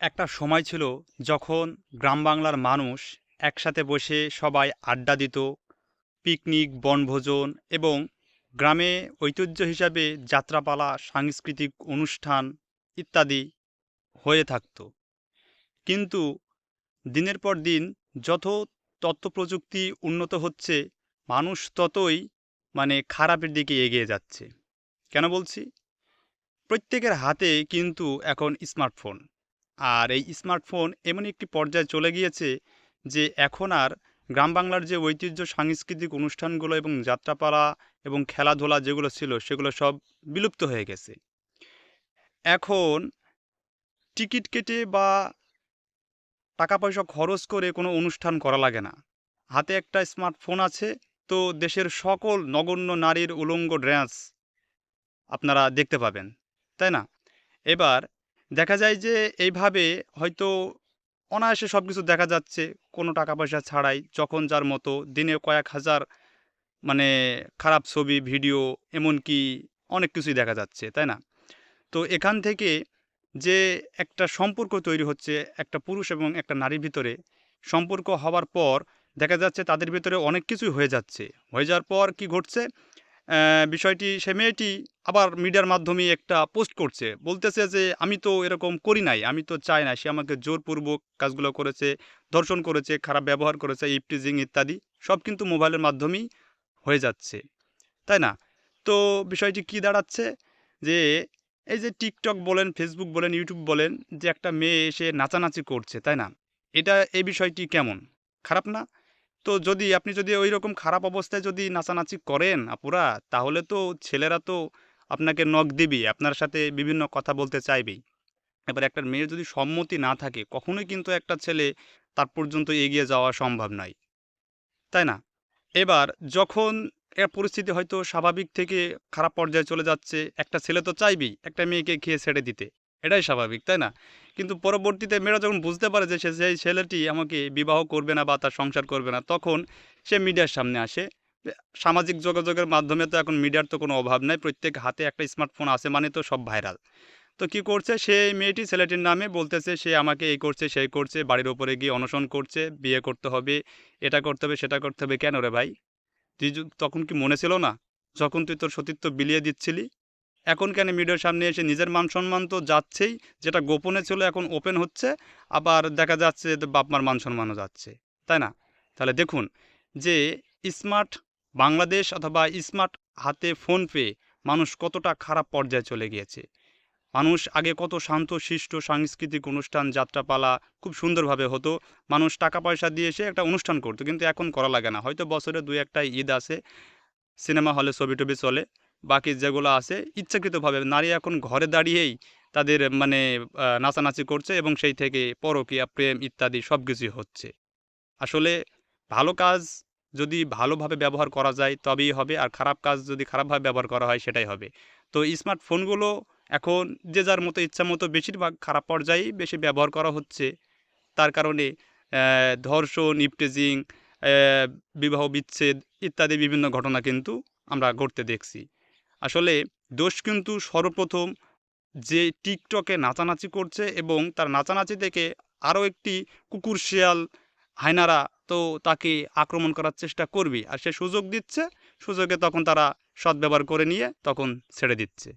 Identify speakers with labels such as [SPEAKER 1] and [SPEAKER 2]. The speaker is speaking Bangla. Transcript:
[SPEAKER 1] একটা সময় ছিল যখন গ্রাম বাংলার মানুষ একসাথে বসে সবাই আড্ডা দিত, পিকনিক, বনভোজন এবং গ্রামে ঐতিহ্য হিসাবে যাত্রাপালা, সাংস্কৃতিক অনুষ্ঠান ইত্যাদি হয়ে থাকত। কিন্তু দিনের পর দিন যত তথ্যপ্রযুক্তি উন্নত হচ্ছে, মানুষ ততই খারাপের দিকে এগিয়ে যাচ্ছে। কেন বলছি? প্রত্যেকের হাতে কিন্তু এখন স্মার্টফোন। আর এই স্মার্টফোন এমন একটি পর্যায়ে চলে গিয়েছে যে এখন আর গ্রাম বাংলার যে ঐতিহ্য সাংস্কৃতিক অনুষ্ঠানগুলো এবং যাত্রাপালা এবং খেলাধুলা যেগুলো ছিল সেগুলো সব বিলুপ্ত হয়ে গেছে। এখন টিকিট কেটে বা টাকা পয়সা খরচ করে কোনো অনুষ্ঠান করা লাগে না। হাতে একটা স্মার্টফোন আছে, তো দেশের সকল নগণ্য নারীর উলঙ্গ ড্যান্স আপনারা দেখতে পাবেন, তাই না? এবার দেখা যায় যে এইভাবে হয়তো অনায়াসে সব কিছু দেখা যাচ্ছে কোনো টাকা পয়সা ছাড়াই, যখন যার মতো দিনে কয়েক হাজার মানে খারাপ ছবি, ভিডিও, এমনকি অনেক কিছুই দেখা যাচ্ছে, তাই না? তো এখান থেকে যে একটা সম্পর্ক তৈরি হচ্ছে একটা পুরুষ এবং একটা নারীর ভিতরে, সম্পর্ক হওয়ার পর দেখা যাচ্ছে তাদের ভিতরে অনেক কিছুই হয়ে যাচ্ছে। হয়ে যাওয়ার পর কি ঘটছে? বিষয়টি সে মেয়েটি আবার মিডিয়ার মাধ্যমে একটা পোস্ট করছে। বলতেছে যে, "আমি তো এরকম করি নাই, আমি তো চাই না।" সে আমাকে জোরপূর্বক কাজগুলো করেছে, ধর্ষণ করেছে, খারাপ ব্যবহার করেছে, ইভটিজিং ইত্যাদি। সব কিন্তু মোবাইলের মাধ্যমেই হয়ে যাচ্ছে, তাই না? তো বিষয়টি কি দাঁড়াচ্ছে? যে এই যে TikTok বলেন, Facebook বলেন, YouTube বলেন, যে একটা মেয়ে এসে নাচানাচি করছে, তাই না? এই বিষয়টি কেমন? খারাপ না? তো আপনি যদি ঐরকম খারাপ অবস্থায় যদি নাচানাচি করেন আপুরা, তাহলে তো ছেলেরা তো আপনাকে নক দিবেই, আপনার সাথে বিভিন্ন কথা বলতে চাইবেই। এবার একটা মেয়ের যদি সম্মতি না থাকে, কখনোই কিন্তু একটা ছেলে তার পর্যন্ত এগিয়ে যাওয়া সম্ভব নয়, তাই না? এবার যখন পরিস্থিতি হয়তো স্বাভাবিক থেকে খারাপ পর্যায়ে চলে যাচ্ছে, একটা ছেলে তো চাইবেই একটা মেয়েকে খেয়ে ছেড়ে দিতে। এটাই স্বাভাবিক, তাই না? কিন্তু পরবর্তীতে মেয়েরা যখন বুঝতে পারে যে সেই ছেলেটি আমাকে বিবাহ করবে না বা তার সংসার করবে না, তখন সে মিডিয়ার সামনে আসে। এ সামাজিক যোগাযোগের মাধ্যমে তো এখন মিডিয়ার তো কোনো অভাব নাই। প্রত্যেক হাতে একটা স্মার্টফোন আছে মানে তো সব ভাইরাল। তো কি করছে? সেই মেয়েটি ছেলেটির নামে বলতেছে সে আমাকে এই করছে, সেই করছে, বাড়ির উপরে গিয়ে অনশন করছে, বিয়ে করতে হবে, এটা করতে হবে, সেটা করতে হবে। কেন রে ভাই? তুই তখন কি মনে ছিল না? যখন তুই তোর সতীত্ব বিলিয়ে দিচ্ছিলি? এখন কেন মিডিয়ার সামনে এসে নিজের মান-সম্মান তো যাচ্ছেই, যেটা গোপনে ছিল এখন ওপেন হচ্ছে, আবার দেখা যাচ্ছে যে বাপ-মার মান-সম্মানও যাচ্ছে। তাই না? তাহলে দেখুন যে স্মার্ট বাংলাদেশ অথবা স্মার্ট হাতে ফোন পেয়ে মানুষ কতটা খারাপ পর্যায়ে চলে গিয়েছে। মানুষ আগে কত শান্তশিষ্ট সাংস্কৃতিক অনুষ্ঠান, যাত্রাপালা খুব সুন্দরভাবে হতো। মানুষ টাকা পয়সা দিয়ে এসে একটা অনুষ্ঠান করত। কিন্তু এখন করা লাগে না। হয়তো বছরে ২-১ টা ঈদ আসে, সিনেমা হলে ছবি-টবি চলে। বাকি যেগুলো আছে ইচ্ছাকৃতভাবে নারী এখন ঘরে দাঁড়িয়েই তাদের নাচানাচি করছে এবং সেই থেকে পরকীয়া, প্রেম ইত্যাদি সবকিছুই হচ্ছে। আসলে ভালো কাজ যদি ভালোভাবে ব্যবহার করা যায় তবেই হবে, আর খারাপ কাজ যদি খারাপভাবে ব্যবহার করা হয় সেটাই হবে। তো স্মার্টফোনগুলো এখন যে যার মতো ইচ্ছামতো বেশিরভাগ খারাপ পর্যায়েই বেশি ব্যবহার করা হচ্ছে। তার কারণে ধর্ষণ, ইভটিজিং, বিবাহ বিচ্ছেদ ইত্যাদি বিভিন্ন ঘটনা কিন্তু আমরা ঘটতে দেখছি। আসলে দোষ কিন্তু সর্বপ্রথম যে টিকটকে নাচানাচি করছে এবং তার নাচানাচি দেখে আরও একটি কুকুর, শেয়াল, হায়নারা তো তাকে আক্রমণ করার চেষ্টা করবেই। আর সে সুযোগ দিচ্ছে, সুযোগে তখন তারা সদ্ব্যবহার করে নিয়ে তখন ছেড়ে দিচ্ছে।